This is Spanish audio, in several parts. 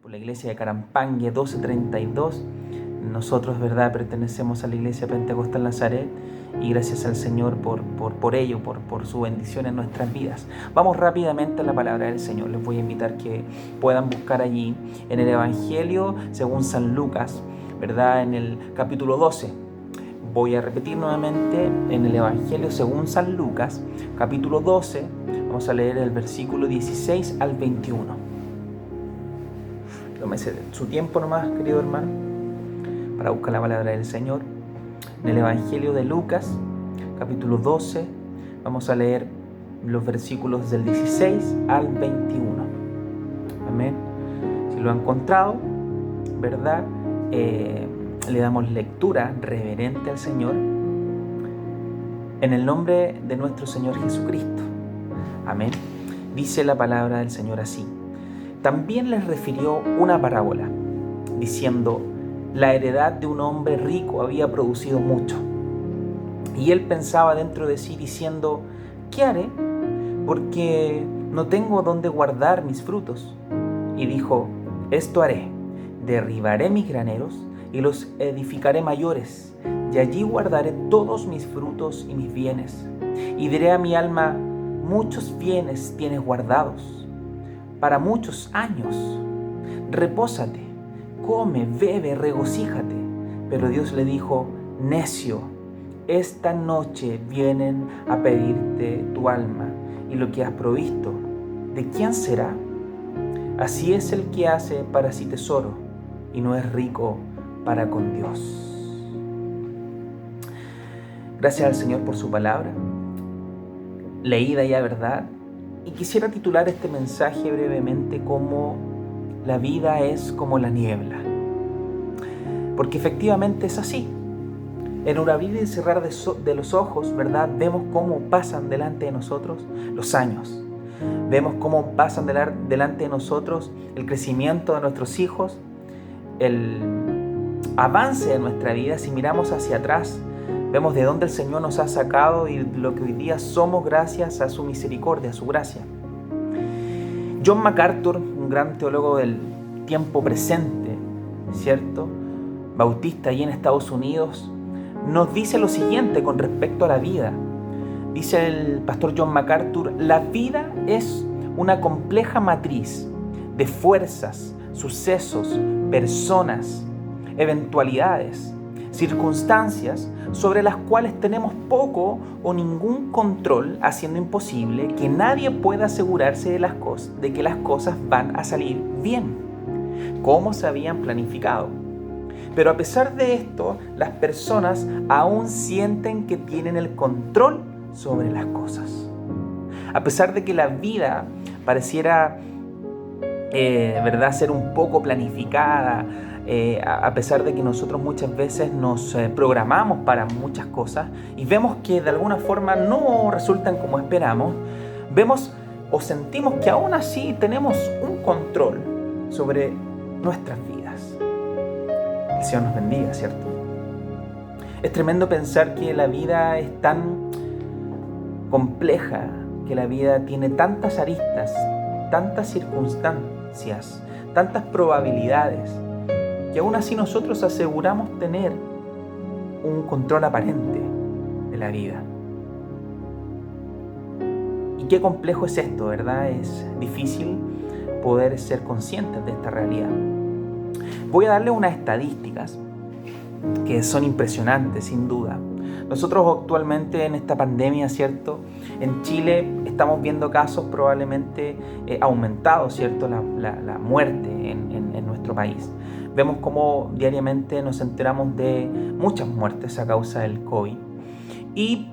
por la iglesia de Carampangue 1232. Nosotros, ¿verdad?, pertenecemos a la iglesia Pentecostal Nazaret y gracias al Señor por ello, por su bendición en nuestras vidas. Vamos rápidamente a la palabra del Señor. Les voy a invitar que puedan buscar allí en el Evangelio según San Lucas, ¿verdad?, en el capítulo 12. Voy a repetir nuevamente en el Evangelio según San Lucas, capítulo 12. Vamos a leer el versículo 16 al 21. Tómese su tiempo nomás, querido hermano, para buscar la palabra del Señor. En el Evangelio de Lucas, capítulo 12, vamos a leer los versículos del 16 al 21. Amén. Si lo han encontrado, ¿verdad?, le damos lectura reverente al Señor en el nombre de nuestro Señor Jesucristo. Amén. Dice la palabra del Señor así. También les refirió una parábola, diciendo: la heredad de un hombre rico había producido mucho. Y él pensaba dentro de sí, diciendo: ¿qué haré? Porque no tengo dónde guardar mis frutos. Y dijo: esto haré, derribaré mis graneros y los edificaré mayores, y allí guardaré todos mis frutos y mis bienes. Y diré a mi alma: muchos bienes tienes guardados para muchos años. Repósate, come, bebe, regocíjate. Pero Dios le dijo: necio, esta noche vienen a pedirte tu alma, y lo que has provisto, ¿de quién será? Así es el que hace para sí tesoro y no es rico para con Dios. Gracias al Señor por su palabra, leída ya, ¿verdad? Y quisiera titular este mensaje brevemente como: la vida es como la niebla. Porque efectivamente es así. En un abrir y cerrar de los ojos, ¿verdad?, vemos cómo pasan delante de nosotros los años. Vemos cómo pasan delante de nosotros el crecimiento de nuestros hijos, el avance de nuestra vida. Si miramos hacia atrás, vemos de dónde el Señor nos ha sacado y lo que hoy día somos gracias a su misericordia, a su gracia. John MacArthur, un gran teólogo del tiempo presente, ¿cierto?, bautista allí en Estados Unidos, nos dice lo siguiente con respecto a la vida. Dice el pastor John MacArthur: la vida es una compleja matriz de fuerzas, sucesos, personas, eventualidades, circunstancias sobre las cuales tenemos poco o ningún control, haciendo imposible que nadie pueda asegurarse de que las cosas van a salir bien, como se habían planificado. Pero a pesar de esto, las personas aún sienten que tienen el control sobre las cosas. A pesar de que la vida pareciera, ¿verdad?, ser un poco planificada, a pesar de que nosotros muchas veces nos programamos para muchas cosas y vemos que de alguna forma no resultan como esperamos, vemos o sentimos que aún así tenemos un control sobre nuestras vidas. El Señor nos bendiga, ¿cierto? Es tremendo pensar que la vida es tan compleja, que la vida tiene tantas aristas, tantas circunstancias, tantas probabilidades, que aún así nosotros aseguramos tener un control aparente de la vida. Y qué complejo es esto, ¿verdad? Es difícil poder ser conscientes de esta realidad. Voy a darle unas estadísticas que son impresionantes, sin duda. Nosotros actualmente en esta pandemia, ¿cierto?, en Chile estamos viendo casos probablemente aumentados, ¿cierto?, la muerte en nuestro país. Vemos cómo diariamente nos enteramos de muchas muertes a causa del COVID. Y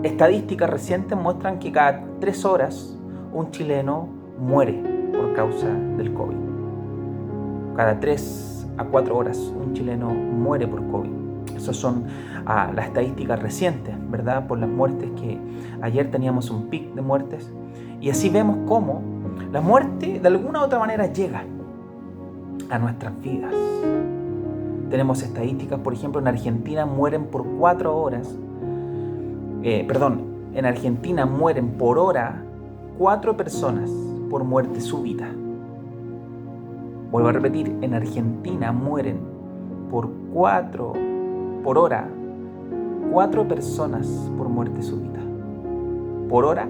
estadísticas recientes muestran que cada 3 horas un chileno muere por causa del COVID. Cada 3 a 4 horas un chileno muere por COVID. Esas son las estadísticas recientes, ¿verdad?, por las muertes que ayer teníamos un pic de muertes. Y así vemos cómo la muerte de alguna u otra manera llega a nuestras vidas. Tenemos estadísticas, por ejemplo, en Argentina mueren por 4 horas. En Argentina mueren por hora 4 personas por muerte súbita. Vuelvo a repetir, en Argentina mueren por hora, 4 personas por muerte súbita. Por hora,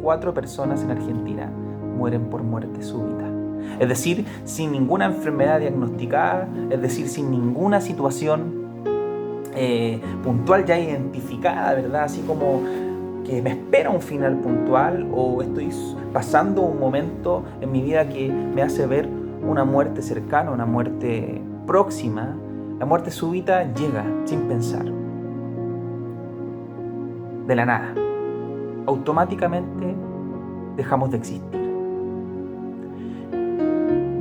4 personas en Argentina mueren por muerte súbita. Es decir, sin ninguna enfermedad diagnosticada, es decir, sin ninguna situación puntual ya identificada, ¿verdad? Así como que me espera un final puntual o estoy pasando un momento en mi vida que me hace ver una muerte cercana, una muerte próxima. La muerte súbita llega sin pensar, de la nada. Automáticamente dejamos de existir.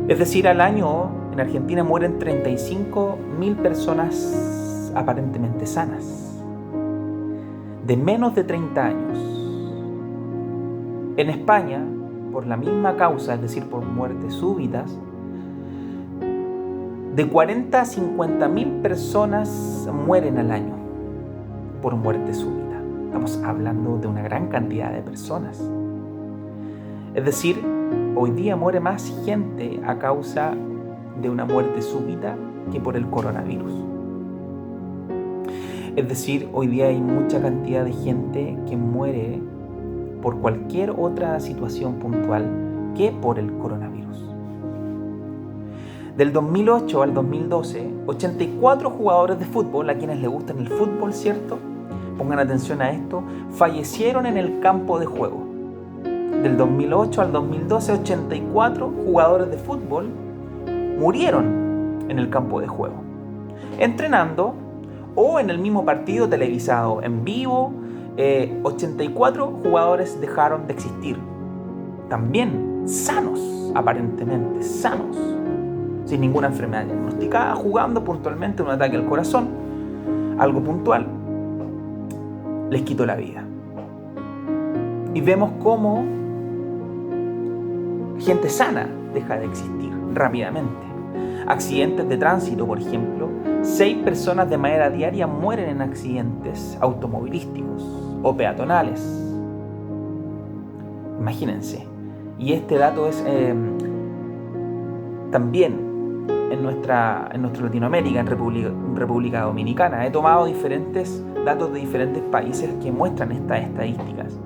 Es decir, al año en Argentina mueren 35.000 personas aparentemente sanas, de menos de 30 años. En España, por la misma causa, es decir, por muertes súbitas, de 40 a 50.000 personas mueren al año por muerte súbita. Estamos hablando de una gran cantidad de personas. Es decir, hoy día muere más gente a causa de una muerte súbita que por el coronavirus. Es decir, hoy día hay mucha cantidad de gente que muere por cualquier otra situación puntual que por el coronavirus. Del 2008 al 2012, 84 jugadores de fútbol, a quienes les gusta el fútbol, ¿cierto? Pongan atención a esto, fallecieron en el campo de juego. Del 2008 al 2012, 84 jugadores de fútbol murieron en el campo de juego, entrenando o en el mismo partido televisado en vivo. 84 jugadores dejaron de existir, también sanos, aparentemente sanos, sin ninguna enfermedad diagnosticada, jugando puntualmente un ataque al corazón, algo puntual, les quitó la vida. Y vemos cómo gente sana deja de existir rápidamente. Accidentes de tránsito, por ejemplo, 6 personas de manera diaria mueren en accidentes automovilísticos o peatonales. Imagínense. Y este dato es también en nuestra Latinoamérica, en República Dominicana. He tomado diferentes datos de diferentes países que muestran estas estadísticas.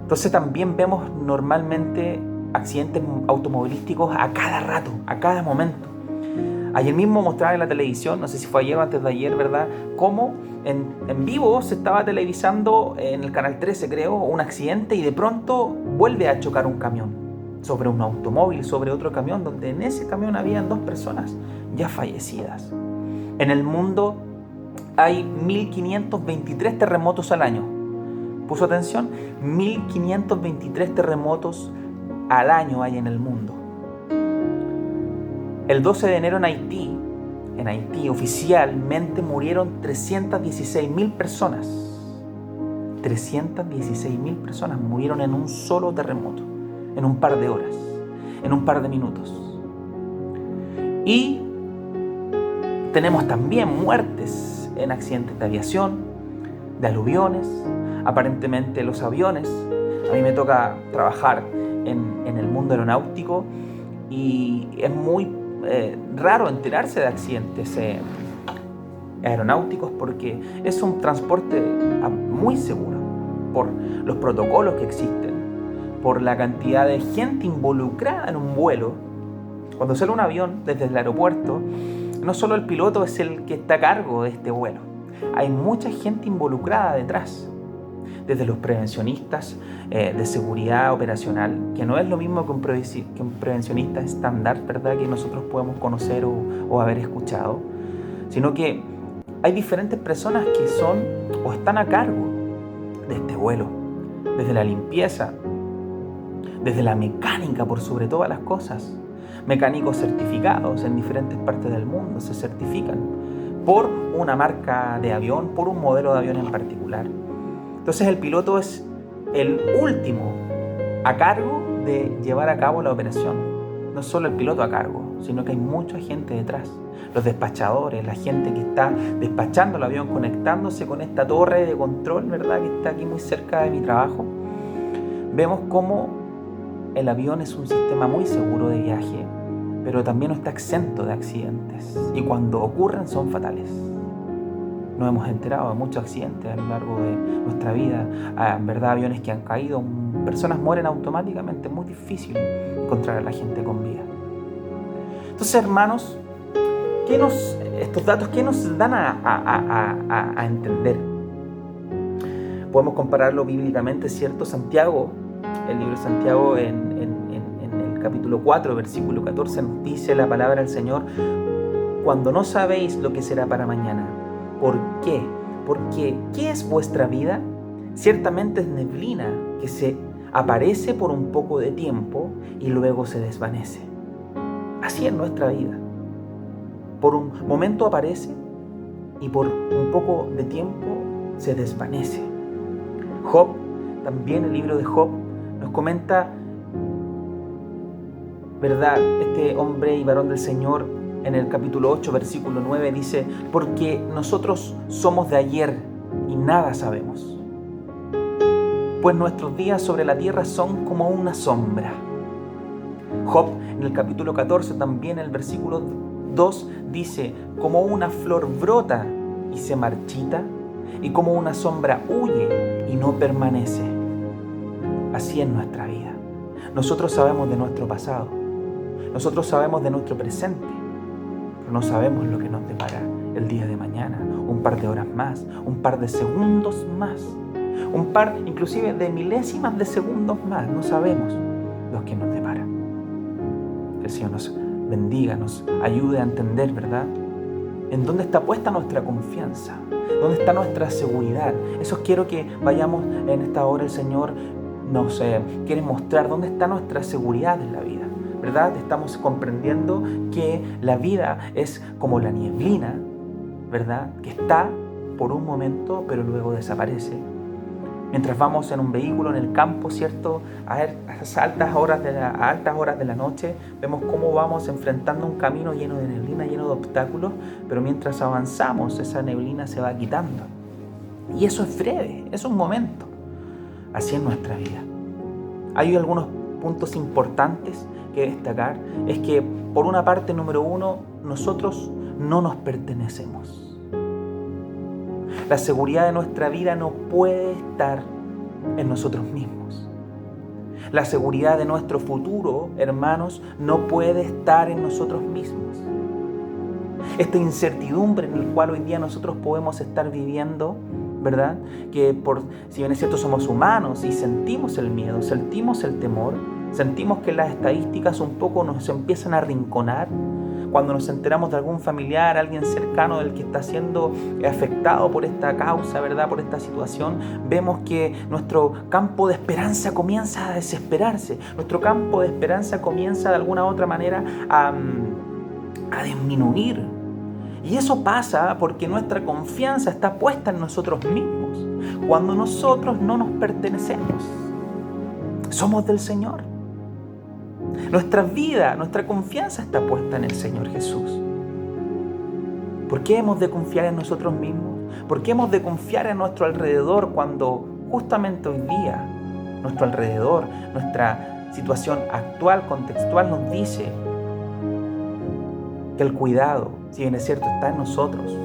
Entonces también vemos normalmente accidentes automovilísticos a cada rato, a cada momento. Ayer mismo mostraba en la televisión, no sé si fue ayer o antes de ayer, ¿verdad?, cómo en vivo se estaba televisando en el canal 13, creo, un accidente y de pronto vuelve a chocar un camión sobre un automóvil, sobre otro camión, donde en ese camión habían 2 personas ya fallecidas. En el mundo hay 1.523 terremotos al año. ¿Puso atención? 1.523 terremotos al año hay en el mundo. El 12 de enero en Haití oficialmente murieron 316.000 personas. 316.000 personas murieron en un solo terremoto, en un par de horas, en un par de minutos. Y tenemos también muertes en accidentes de aviación, de aluviones. Aparentemente los aviones, a mí me toca trabajar en el mundo aeronáutico y es muy raro enterarse de accidentes aeronáuticos porque es un transporte muy seguro por los protocolos que existen, por la cantidad de gente involucrada en un vuelo. Cuando sale un avión desde el aeropuerto, no solo el piloto es el que está a cargo de este vuelo, hay mucha gente involucrada detrás, desde los prevencionistas de seguridad operacional, que no es lo mismo que un prevencionista estándar, ¿verdad?, que nosotros podemos conocer o haber escuchado, sino que hay diferentes personas que son o están a cargo de este vuelo, desde la limpieza, desde la mecánica, por sobre todas las cosas. Mecánicos certificados en diferentes partes del mundo se certifican por una marca de avión, por un modelo de avión en particular. Entonces el piloto es el último a cargo de llevar a cabo la operación. No es solo el piloto a cargo, sino que hay mucha gente detrás. Los despachadores, la gente que está despachando el avión, conectándose con esta torre de control, ¿verdad?, que está aquí muy cerca de mi trabajo. Vemos cómo el avión es un sistema muy seguro de viaje, pero también no está exento de accidentes. Y cuando ocurren son fatales. Nos hemos enterado de muchos accidentes a lo largo de nuestra vida. En verdad, aviones que han caído, personas mueren automáticamente. Es muy difícil encontrar a la gente con vida. Entonces, hermanos, estos datos, ¿qué nos dan a entender? Podemos compararlo bíblicamente, ¿cierto? Santiago, el libro de Santiago en el capítulo 4, versículo 14, nos dice la palabra del Señor: cuando no sabéis lo que será para mañana. ¿Por qué? Porque ¿qué es vuestra vida? Ciertamente es neblina que se aparece por un poco de tiempo y luego se desvanece. Así es nuestra vida. Por un momento aparece y por un poco de tiempo se desvanece. Job, también el libro de Job, nos comenta, ¿verdad? Este hombre y varón del Señor, en el capítulo 8, versículo 9, dice: porque nosotros somos de ayer y nada sabemos, pues nuestros días sobre la tierra son como una sombra. Job, en el capítulo 14, también en el versículo 2, dice: como una flor brota y se marchita, y como una sombra huye y no permanece. Así es nuestra vida. Nosotros sabemos de nuestro pasado, nosotros sabemos de nuestro presente, pero no sabemos lo que nos depara el día de mañana, un par de horas más, un par de segundos más, un par inclusive de milésimas de segundos más. No sabemos lo que nos depara. Que el Señor nos bendiga, nos ayude a entender, ¿verdad?, en dónde está puesta nuestra confianza, dónde está nuestra seguridad. Eso quiero que vayamos en esta hora. El Señor nos quiere mostrar dónde está nuestra seguridad en la vida, ¿verdad? Estamos comprendiendo que la vida es como la nieblina, ¿verdad?, que está por un momento, pero luego desaparece. Mientras vamos en un vehículo en el campo, ¿cierto?, a altas horas de la noche, vemos cómo vamos enfrentando un camino lleno de neblina, lleno de obstáculos, pero mientras avanzamos, esa neblina se va quitando. Y eso es breve, es un momento. Así es nuestra vida. Hay algunos puntos importantes que destacar. Es que, por una parte, número uno, nosotros no nos pertenecemos. La seguridad de nuestra vida no puede estar en nosotros mismos. La seguridad de nuestro futuro, hermanos, no puede estar en nosotros mismos. Esta incertidumbre en la cual hoy día nosotros podemos estar viviendo, ¿verdad?, que si bien es cierto somos humanos y sentimos el miedo, sentimos el temor, sentimos que las estadísticas un poco nos empiezan a arrinconar. Cuando nos enteramos de algún familiar, alguien cercano del que está siendo afectado por esta causa, ¿verdad?, por esta situación, vemos que nuestro campo de esperanza comienza a desesperarse. Nuestro campo de esperanza comienza de alguna u otra manera a disminuir. Y eso pasa porque nuestra confianza está puesta en nosotros mismos, cuando nosotros no nos pertenecemos. Somos del Señor. Nuestra vida, nuestra confianza está puesta en el Señor Jesús. ¿Por qué hemos de confiar en nosotros mismos? ¿Por qué hemos de confiar en nuestro alrededor cuando justamente hoy día nuestro alrededor, nuestra situación actual, contextual, nos dice que el cuidado, si bien es cierto, está en nosotros,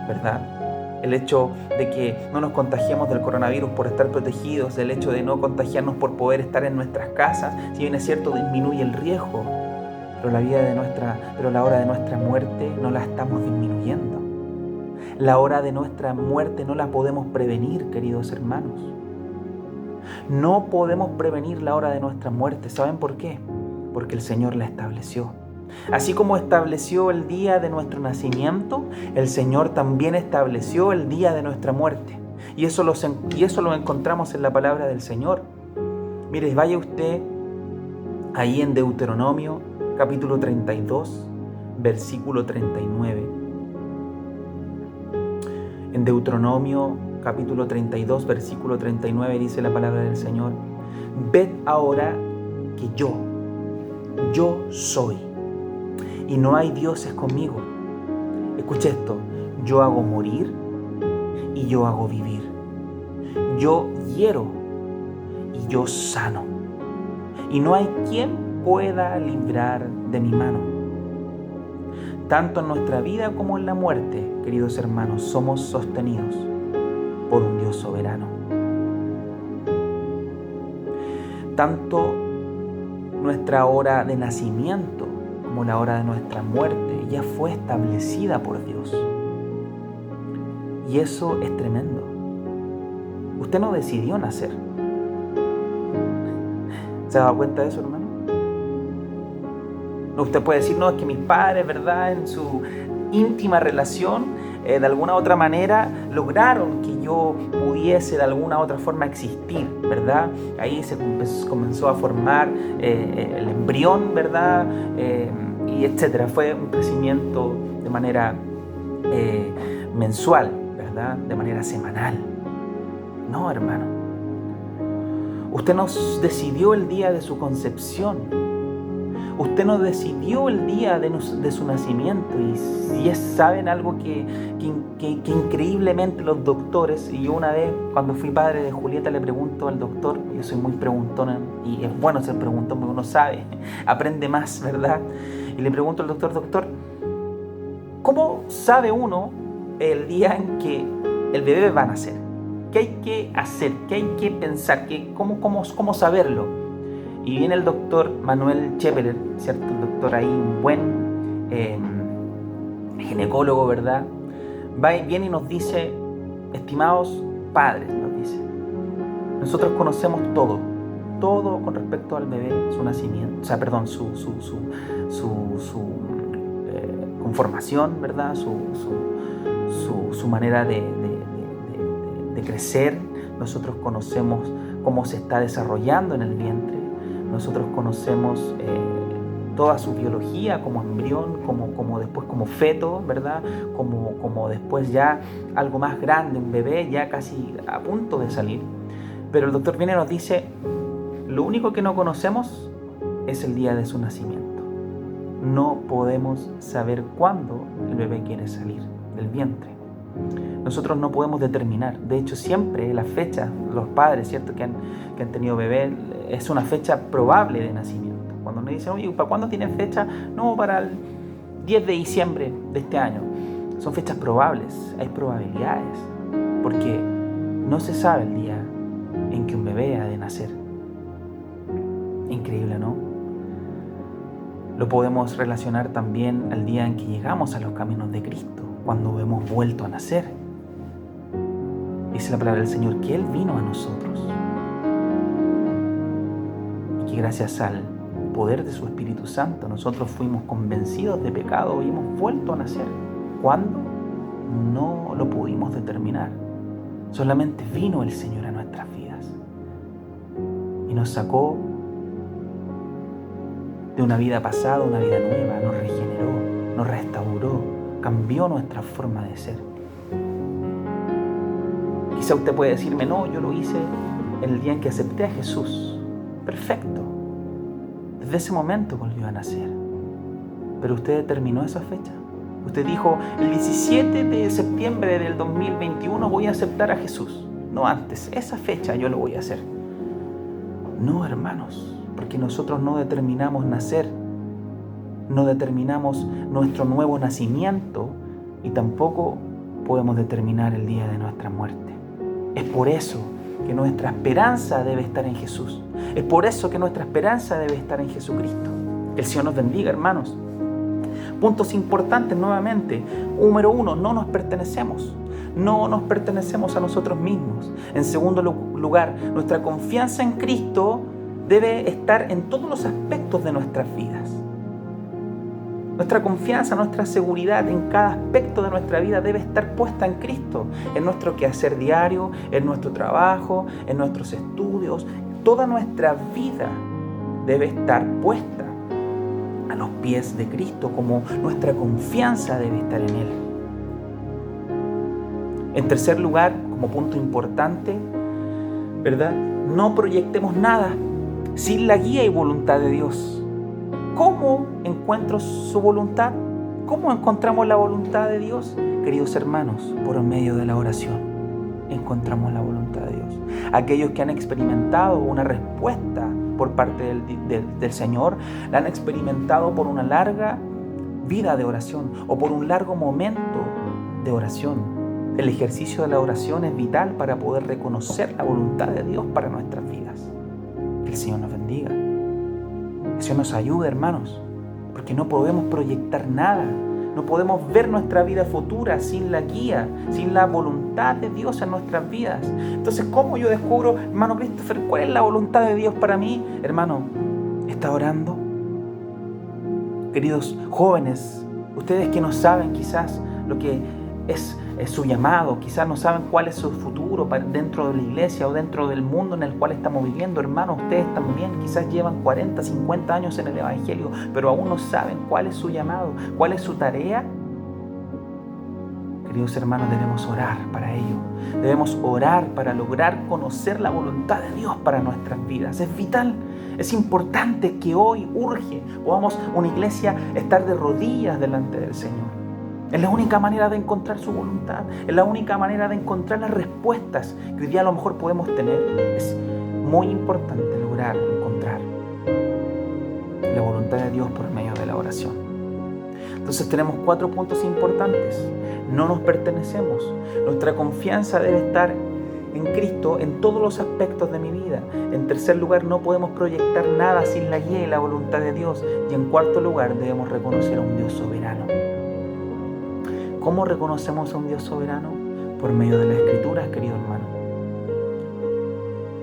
¿verdad? El hecho de que no nos contagiemos del coronavirus por estar protegidos, el hecho de no contagiarnos por poder estar en nuestras casas, si bien es cierto, disminuye el riesgo, pero la hora de nuestra muerte no la estamos disminuyendo. La hora de nuestra muerte no la podemos prevenir, queridos hermanos. No podemos prevenir la hora de nuestra muerte. ¿Saben por qué? Porque el Señor la estableció. Así como estableció el día de nuestro nacimiento, el Señor también estableció el día de nuestra muerte. Y eso lo encontramos en la palabra del Señor. Mire, vaya usted ahí en Deuteronomio, capítulo 32, versículo 39. En Deuteronomio, capítulo 32, versículo 39, dice la palabra del Señor: ved ahora que yo soy, y no hay dioses conmigo. Escucha esto: yo hago morir y yo hago vivir. Yo hiero y yo sano. Y no hay quien pueda librar de mi mano. Tanto en nuestra vida como en la muerte, queridos hermanos, somos sostenidos por un Dios soberano. Tanto nuestra hora de nacimiento como la hora de nuestra muerte ya fue establecida por Dios. Y eso es tremendo. Usted no decidió nacer. ¿Se ha dado cuenta de eso, hermano? Usted puede decir, no, es que mis padres, ¿verdad?, en su íntima relación, de alguna u otra manera, lograron que yo pudiese de alguna u otra forma existir, ¿verdad? Ahí se comenzó a formar el embrión, ¿verdad? Y etcétera. Fue un crecimiento de manera mensual, ¿verdad? De manera semanal. No, hermano. Usted no decidió el día de su concepción. Usted no decidió el día de su nacimiento. Y saben algo que increíblemente los doctores, y yo una vez cuando fui padre de Julieta le pregunto al doctor, yo soy muy preguntona y es bueno ser preguntón porque uno sabe, aprende más, ¿verdad? Y le pregunto al doctor, ¿cómo sabe uno el día en que el bebé va a nacer? ¿Qué hay que hacer? ¿Qué hay que pensar? ¿Cómo saberlo? Y viene el doctor Manuel Chepeler, ¿cierto? El doctor ahí, un buen ginecólogo, ¿verdad? Viene y nos dice, estimados padres, nos dice, nosotros conocemos todo con respecto al bebé, su nacimiento, su conformación, ¿verdad? Su manera de crecer. Nosotros conocemos cómo se está desarrollando en el vientre. Nosotros conocemos toda su biología como embrión, como después como feto, ¿verdad? Como después ya algo más grande, un bebé ya casi a punto de salir. Pero el doctor viene y nos dice, lo único que no conocemos es el día de su nacimiento. No podemos saber cuándo el bebé quiere salir del vientre. Nosotros no podemos determinar. De hecho, siempre la fecha, los padres, ¿cierto?, que han tenido bebé, es una fecha probable de nacimiento. Cuando me dicen, oye, ¿para cuándo tienen fecha? No, para el 10 de diciembre de este año. Son fechas probables, hay probabilidades, porque no se sabe el día en que un bebé ha de nacer. Increíble, ¿no? Lo podemos relacionar también al día en que llegamos a los caminos de Cristo, cuando hemos vuelto a nacer. Dice la palabra del Señor que Él vino a nosotros y que gracias al poder de su Espíritu Santo nosotros fuimos convencidos de pecado y hemos vuelto a nacer. ¿Cuándo? No lo pudimos determinar. Solamente vino el Señor a nuestras vidas y nos sacó de una vida pasada, una vida nueva, nos regeneró, nos restauró, cambió nuestra forma de ser. Quizá usted puede decirme, no, yo lo hice el día en que acepté a Jesús. Perfecto. Desde ese momento volvió a nacer. Pero usted determinó esa fecha. Usted dijo, el 17 de septiembre del 2021 voy a aceptar a Jesús. No antes, esa fecha yo lo voy a hacer. No, hermanos, porque nosotros no determinamos nacer, no determinamos nuestro nuevo nacimiento y tampoco podemos determinar el día de nuestra muerte. Es por eso que nuestra esperanza debe estar en Jesús. Es por eso que nuestra esperanza debe estar en Jesucristo. Que el Señor nos bendiga, hermanos. Puntos importantes nuevamente. Número 1, no nos pertenecemos. No nos pertenecemos a nosotros mismos. En segundo lugar, nuestra confianza en Cristo debe estar en todos los aspectos de nuestras vidas. Nuestra confianza, nuestra seguridad en cada aspecto de nuestra vida debe estar puesta en Cristo, en nuestro quehacer diario, en nuestro trabajo, en nuestros estudios. Toda nuestra vida debe estar puesta a los pies de Cristo, como nuestra confianza debe estar en Él. En tercer lugar, como punto importante, ¿verdad? No proyectemos nada sin la guía y voluntad de Dios. ¿Cómo encuentro su voluntad? ¿Cómo encontramos la voluntad de Dios? Queridos hermanos, por medio de la oración encontramos la voluntad de Dios. Aquellos que han experimentado una respuesta por parte del Señor, la han experimentado por una larga vida de oración o por un largo momento de oración. El ejercicio de la oración es vital para poder reconocer la voluntad de Dios para nuestras vidas. Que el Señor nos bendiga. Que el Señor nos ayude, hermanos, porque no podemos proyectar nada. No podemos ver nuestra vida futura sin la guía, sin la voluntad de Dios en nuestras vidas. Entonces, ¿cómo yo descubro, hermano Christopher, cuál es la voluntad de Dios para mí? Hermano, ¿está orando? Queridos jóvenes, ustedes que no saben quizás lo que es su llamado, quizás no saben cuál es su futuro dentro de la iglesia o dentro del mundo en el cual estamos viviendo. Hermanos, ustedes también quizás llevan 40, 50 años en el Evangelio, pero aún no saben cuál es su llamado, cuál es su tarea. Queridos hermanos, debemos orar para ello. Debemos orar para lograr conocer la voluntad de Dios para nuestras vidas. Es vital, es importante que hoy urge podamos una iglesia estar de rodillas delante del Señor. Es la única manera de encontrar su voluntad. Es la única manera de encontrar las respuestas que hoy día a lo mejor podemos tener. Es muy importante lograr encontrar la voluntad de Dios por medio de la oración. Entonces tenemos 4 puntos importantes. No nos pertenecemos. Nuestra confianza debe estar en Cristo en todos los aspectos de mi vida. En tercer lugar, no podemos proyectar nada sin la guía y la voluntad de Dios. Y en cuarto lugar, debemos reconocer a un Dios soberano. ¿Cómo reconocemos a un Dios soberano? Por medio de las Escrituras, querido hermano.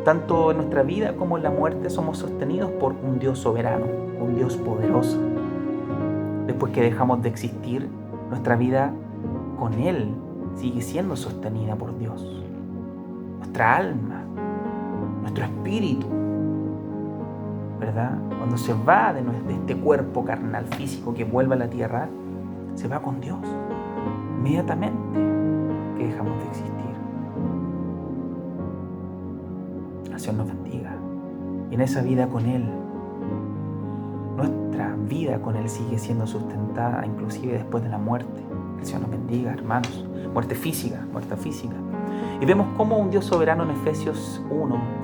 Tanto en nuestra vida como en la muerte somos sostenidos por un Dios soberano, un Dios poderoso. Después que dejamos de existir, nuestra vida con Él sigue siendo sostenida por Dios. Nuestra alma, nuestro espíritu, ¿verdad? Cuando se va de este cuerpo carnal físico que vuelve a la tierra, se va con Dios. Inmediatamente que dejamos de existir. El Señor nos bendiga. Y en esa vida con Él, nuestra vida con Él sigue siendo sustentada inclusive después de la muerte. El Señor nos bendiga, hermanos. Muerte física. Y vemos cómo un Dios soberano en Efesios 1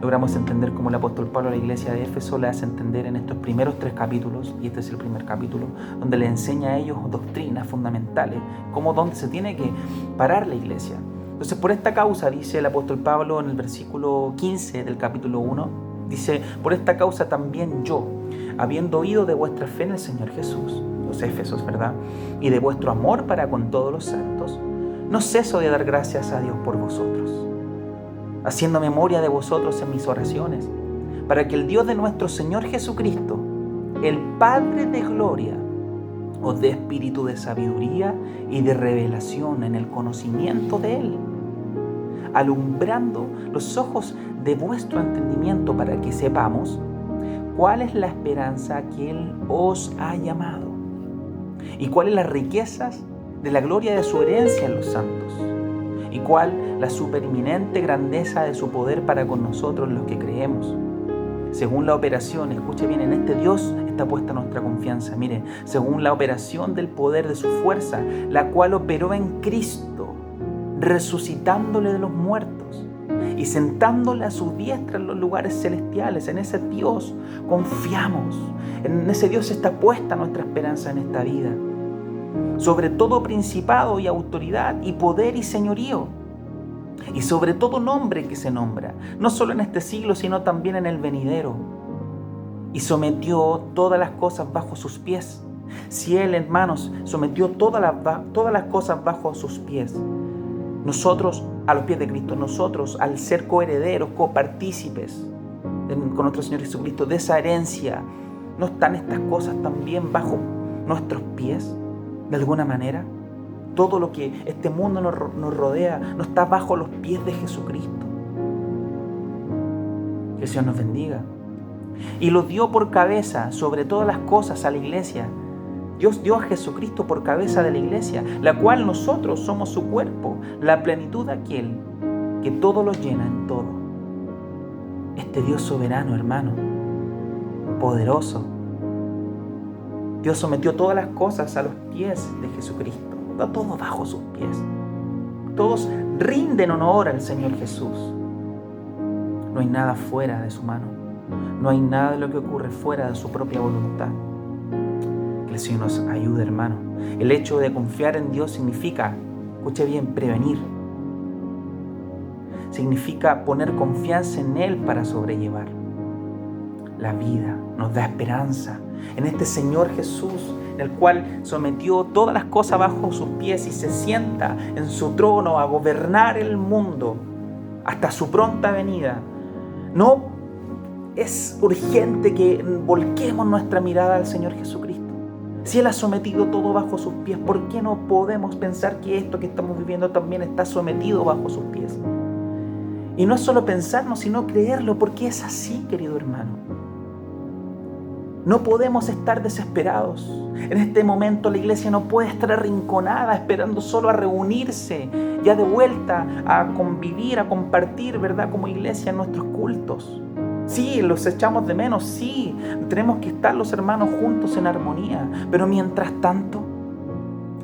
logramos entender cómo el apóstol Pablo a la iglesia de Éfeso le hace entender en estos primeros 3 capítulos, y este es el primer capítulo, donde le enseña a ellos doctrinas fundamentales, donde se tiene que parar la iglesia. Entonces, por esta causa, dice el apóstol Pablo en el versículo 15 del capítulo 1, dice: por esta causa también yo, habiendo oído de vuestra fe en el Señor Jesús, los Éfesos, ¿verdad?, y de vuestro amor para con todos los santos, no ceso de dar gracias a Dios por vosotros, haciendo memoria de vosotros en mis oraciones, para que el Dios de nuestro Señor Jesucristo, el Padre de gloria, os dé espíritu de sabiduría y de revelación en el conocimiento de Él, alumbrando los ojos de vuestro entendimiento para que sepamos cuál es la esperanza que Él os ha llamado y cuáles las riquezas de la gloria de su herencia en los santos, y cuál la supereminente grandeza de su poder para con nosotros los que creemos. Según la operación, escuche bien, en este Dios está puesta nuestra confianza. Mire, según la operación del poder de su fuerza, la cual operó en Cristo, resucitándole de los muertos y sentándole a su diestra en los lugares celestiales. En ese Dios confiamos. En ese Dios está puesta nuestra esperanza en esta vida. Sobre todo principado y autoridad y poder y señorío, y sobre todo nombre que se nombra, no solo en este siglo, sino también en el venidero. Y sometió todas las cosas bajo sus pies. Si Él, hermanos, sometió todas las cosas bajo sus pies, nosotros, a los pies de Cristo, nosotros, al ser coherederos, copartícipes con nuestro Señor Jesucristo de esa herencia, ¿no están estas cosas también bajo nuestros pies? De alguna manera, todo lo que este mundo nos rodea no está bajo los pies de Jesucristo. Que el Señor nos bendiga. Y lo dio por cabeza sobre todas las cosas a la iglesia. Dios dio a Jesucristo por cabeza de la iglesia, la cual nosotros somos su cuerpo, la plenitud de aquel que todo lo llena en todo. Este Dios soberano, hermano, poderoso, Dios sometió todas las cosas a los pies de Jesucristo. Está todo bajo sus pies. Todos rinden honor al Señor Jesús. No hay nada fuera de su mano. No hay nada de lo que ocurre fuera de su propia voluntad. Que Que el Señor nos ayude, hermano. El hecho de confiar en Dios significa, escuche bien, prevenir. Significa poner confianza en Él para sobrellevar la vida. Nos da esperanza en este Señor Jesús, en el cual sometió todas las cosas bajo sus pies y se sienta en su trono a gobernar el mundo hasta su pronta venida. No es urgente que volquemos nuestra mirada al Señor Jesucristo. Si Él ha sometido todo bajo sus pies, ¿por qué no podemos pensar que esto que estamos viviendo también está sometido bajo sus pies? Y no es solo pensarlo, sino creerlo, porque es así, querido hermano. No podemos estar desesperados. En este momento la iglesia no puede estar arrinconada esperando solo a reunirse, ya de vuelta a convivir, a compartir, ¿verdad? Como iglesia en nuestros cultos. Sí, los echamos de menos, sí, tenemos que estar los hermanos juntos en armonía, pero mientras tanto,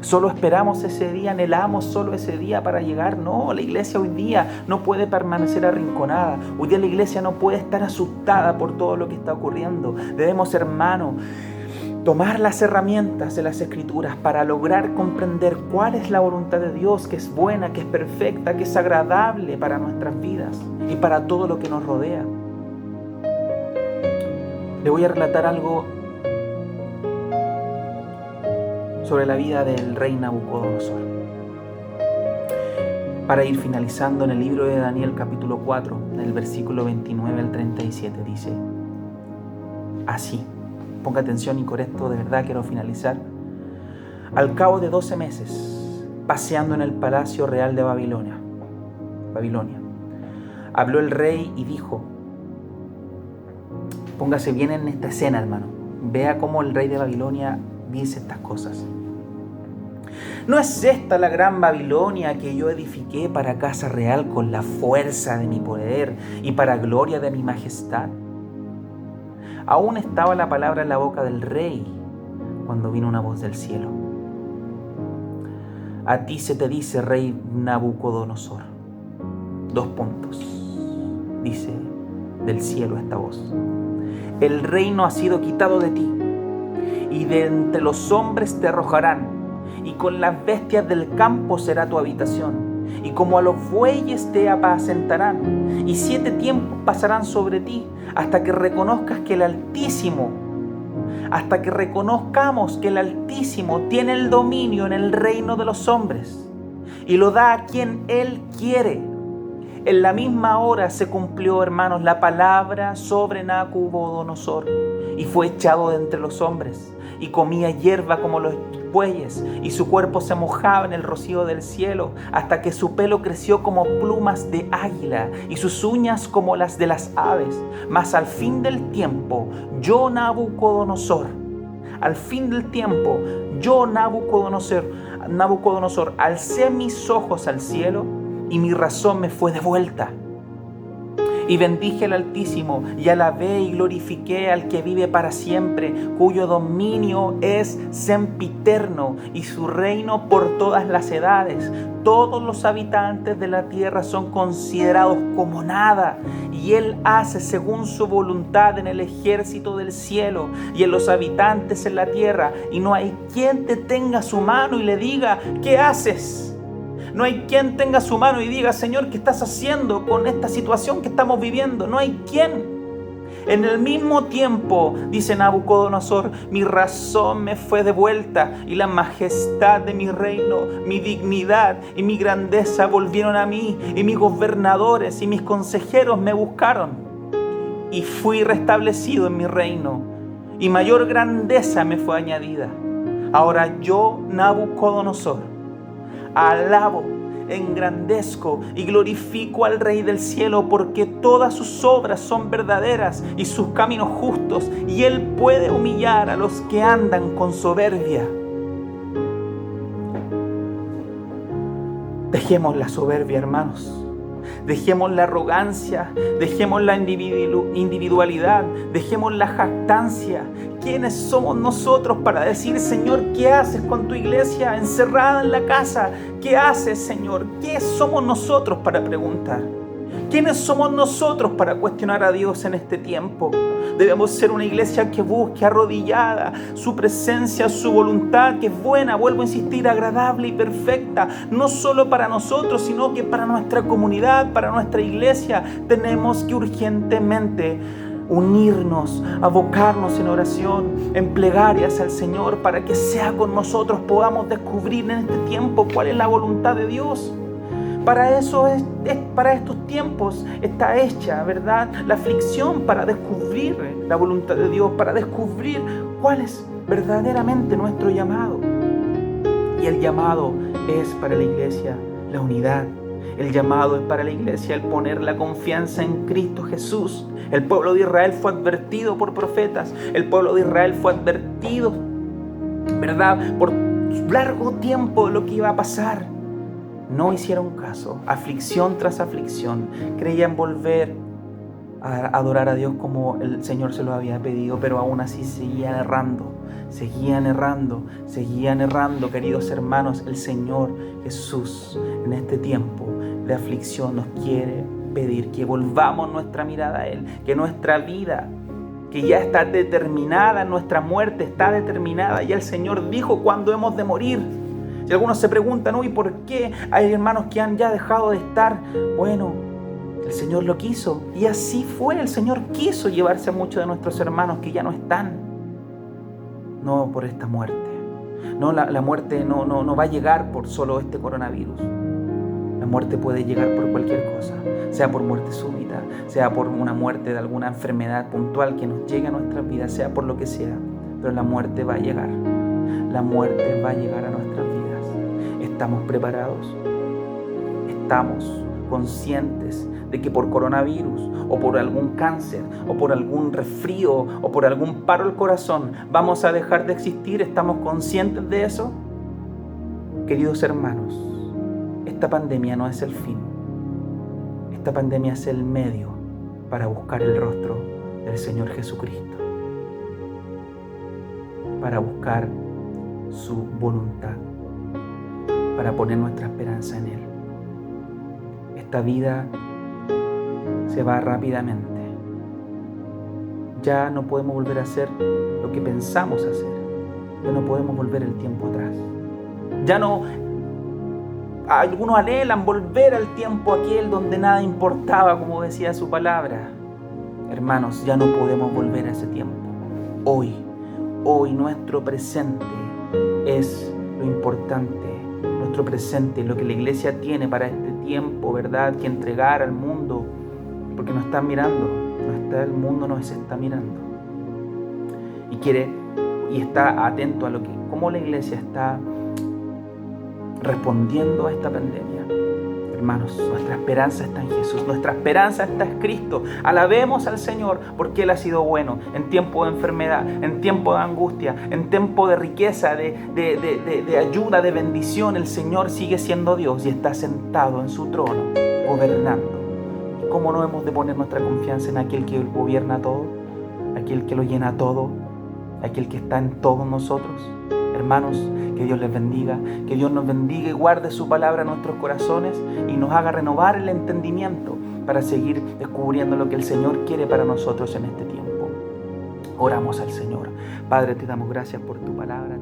solo esperamos ese día, anhelamos solo ese día para llegar. No, la iglesia hoy día no puede permanecer arrinconada. Hoy día la iglesia no puede estar asustada por todo lo que está ocurriendo. Debemos, hermano, tomar las herramientas de las Escrituras para lograr comprender cuál es la voluntad de Dios, que es buena, que es perfecta, que es agradable para nuestras vidas y para todo lo que nos rodea. Le voy a relatar algo sobre la vida del rey Nabucodonosor. Para ir finalizando, en el libro de Daniel capítulo 4, del versículo 29 al 37, dice así. Ponga atención y con esto de verdad quiero finalizar. Al cabo de 12 meses, paseando en el palacio real de Babilonia, habló el rey y dijo, póngase bien en esta escena, hermano. Vea cómo el rey de Babilonia dice estas cosas. ¿No es esta la gran Babilonia que yo edifiqué para casa real con la fuerza de mi poder y para gloria de mi majestad? Aún estaba la palabra en la boca del rey cuando vino una voz del cielo. A ti se te dice, rey Nabucodonosor. 2 puntos. Dice del cielo esta voz. El reino ha sido quitado de ti, y de entre los hombres te arrojarán, y con las bestias del campo será tu habitación, y como a los bueyes te apacentarán, y 7 tiempos pasarán sobre ti, hasta que reconozcamos que el Altísimo tiene el dominio en el reino de los hombres, y lo da a quien Él quiere. En la misma hora se cumplió, hermanos, la palabra sobre Nabucodonosor, y fue echado de entre los hombres, y comía hierba como los bueyes, y su cuerpo se mojaba en el rocío del cielo, hasta que su pelo creció como plumas de águila, y sus uñas como las de las aves. Mas al fin del tiempo, yo Nabucodonosor, alcé mis ojos al cielo, y mi razón me fue devuelta. Y bendije al Altísimo, y alabé y glorifiqué al que vive para siempre, cuyo dominio es sempiterno, y su reino por todas las edades. Todos los habitantes de la tierra son considerados como nada, y Él hace según su voluntad en el ejército del cielo y en los habitantes en la tierra, y no hay quien te tenga su mano y le diga, ¿qué haces? No hay quien tenga su mano y diga, Señor, ¿qué estás haciendo con esta situación que estamos viviendo? No hay quien. En el mismo tiempo, dice Nabucodonosor, mi razón me fue devuelta, y la majestad de mi reino, mi dignidad y mi grandeza volvieron a mí, y mis gobernadores y mis consejeros me buscaron, y fui restablecido en mi reino, y mayor grandeza me fue añadida. Ahora yo, Nabucodonosor, alabo, engrandezco y glorifico al Rey del cielo, porque todas sus obras son verdaderas y sus caminos justos, y Él puede humillar a los que andan con soberbia. Dejemos la soberbia, hermanos. Dejemos la arrogancia, dejemos la individualidad, dejemos la jactancia. ¿Quiénes somos nosotros para decir, Señor, qué haces con tu iglesia encerrada en la casa? ¿Qué haces, Señor? ¿Qué somos nosotros para preguntar? ¿Quiénes somos nosotros para cuestionar a Dios en este tiempo? Debemos ser una iglesia que busque arrodillada su presencia, su voluntad, que es buena, vuelvo a insistir, agradable y perfecta, no solo para nosotros, sino que para nuestra comunidad, para nuestra iglesia. Tenemos que urgentemente unirnos, abocarnos en oración, en plegarias al Señor, para que sea con nosotros, podamos descubrir en este tiempo cuál es la voluntad de Dios. Para eso para estos tiempos está hecha, ¿verdad?, la aflicción, para descubrir la voluntad de Dios, para descubrir cuál es verdaderamente nuestro llamado. Y el llamado es para la iglesia la unidad. El llamado es para la iglesia el poner la confianza en Cristo Jesús. El pueblo de Israel fue advertido por profetas. El pueblo de Israel fue advertido, ¿verdad?, por largo tiempo de lo que iba a pasar. No hicieron caso. Aflicción tras aflicción. Creían volver a adorar a Dios como el Señor se lo había pedido, pero aún así seguían errando. Seguían errando, queridos hermanos. El Señor Jesús en este tiempo de aflicción nos quiere pedir que volvamos nuestra mirada a Él, que nuestra vida, que ya está determinada, nuestra muerte está determinada. Ya el Señor dijo cuándo hemos de morir. Si algunos se preguntan, ¿y por qué hay hermanos que han ya dejado de estar? Bueno, el Señor lo quiso, y así fue. El Señor quiso llevarse a muchos de nuestros hermanos que ya no están. No por esta muerte. No, la muerte no va a llegar por solo este coronavirus. La muerte puede llegar por cualquier cosa, sea por muerte súbita, sea por una muerte de alguna enfermedad puntual que nos llegue a nuestras vidas, sea por lo que sea, pero la muerte va a llegar. La muerte va a llegar a nuestras vidas. ¿Estamos preparados? ¿Estamos conscientes de que por coronavirus o por algún cáncer o por algún resfrío o por algún paro al corazón vamos a dejar de existir? ¿Estamos conscientes de eso? Queridos hermanos, esta pandemia no es el fin. Esta pandemia es el medio para buscar el rostro del Señor Jesucristo, para buscar su voluntad, para poner nuestra esperanza en Él. Esta vida se va rápidamente. Ya no podemos volver a hacer lo que pensamos hacer. Ya no podemos volver el tiempo atrás. Ya no. Algunos anhelan volver al tiempo aquel donde nada importaba, como decía su palabra. Hermanos, ya no podemos volver a ese tiempo. Hoy nuestro presente es lo importante. Nuestro presente, lo que la iglesia tiene para este tiempo, ¿verdad?, que entregar al mundo, porque nos están mirando, el mundo nos está mirando y está atento a cómo la iglesia está respondiendo a esta pandemia. Hermanos, nuestra esperanza está en Jesús, nuestra esperanza está en Cristo. Alabemos al Señor porque Él ha sido bueno en tiempo de enfermedad, en tiempo de angustia, en tiempo de riqueza, de ayuda, de bendición. El Señor sigue siendo Dios y está sentado en su trono, gobernando. ¿Y cómo no hemos de poner nuestra confianza en aquel que gobierna todo, aquel que lo llena todo, aquel que está en todos nosotros? Hermanos, que Dios les bendiga, que Dios nos bendiga y guarde su palabra en nuestros corazones y nos haga renovar el entendimiento para seguir descubriendo lo que el Señor quiere para nosotros en este tiempo. Oramos al Señor. Padre, te damos gracias por tu palabra.